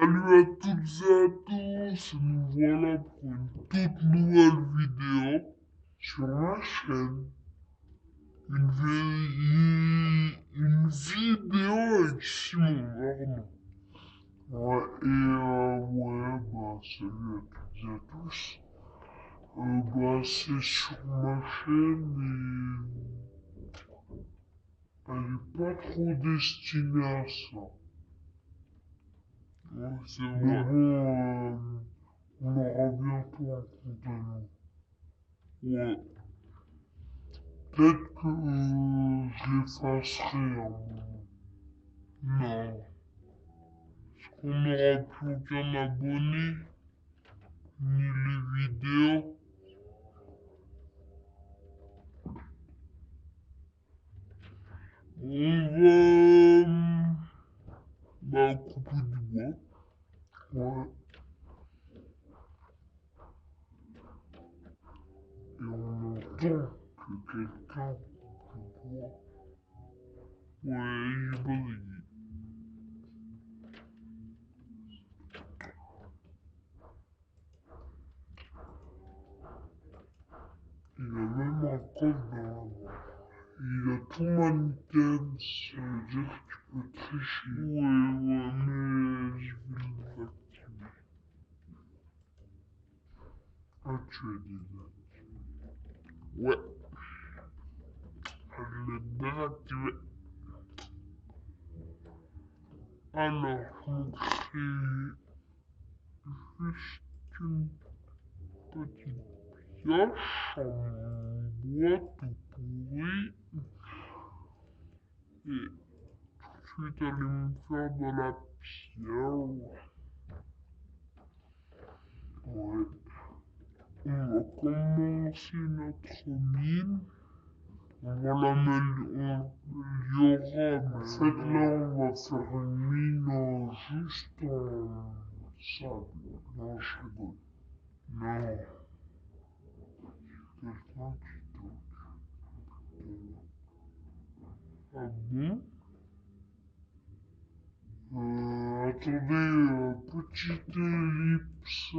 Salut à toutes et à tous, nous voilà pour une toute nouvelle vidéo sur ma chaîne. Une vidéo avec Simon, vraiment. Ouais, salut à toutes et à tous. C'est sur ma chaîne et elle est pas trop destinée à ça. Ouais, c'est vrai. Mais bon, on aura bientôt un compte à nous. Ouais. Peut-être que je l'effacerai un moment. Non. Parce qu'on n'aura plus aucun abonné, ni les vidéos. On va couper du bois. Ouais. Et on entend que quelqu'un coupe du bois. Ouais, vas-y. Il a même un coffre dans la main. Il a tout Mannequin, ça veut dire que tu peux tricher. Ouais, mais je vais le désactiver. Ah, tu es désactivé. Ouais, je l'ai désactivé. Alors, je me crée juste une petite pioche en bois tout pourri. Et ensuite, aller me faire de la pierre. Ouais. On va commencer notre mine. On va l'améliorer. En fait, là, on va faire une mine juste en sable. Non, je rigole. Non. Quelqu'un qui toque. Ah bon? Attendez, petite ellipse.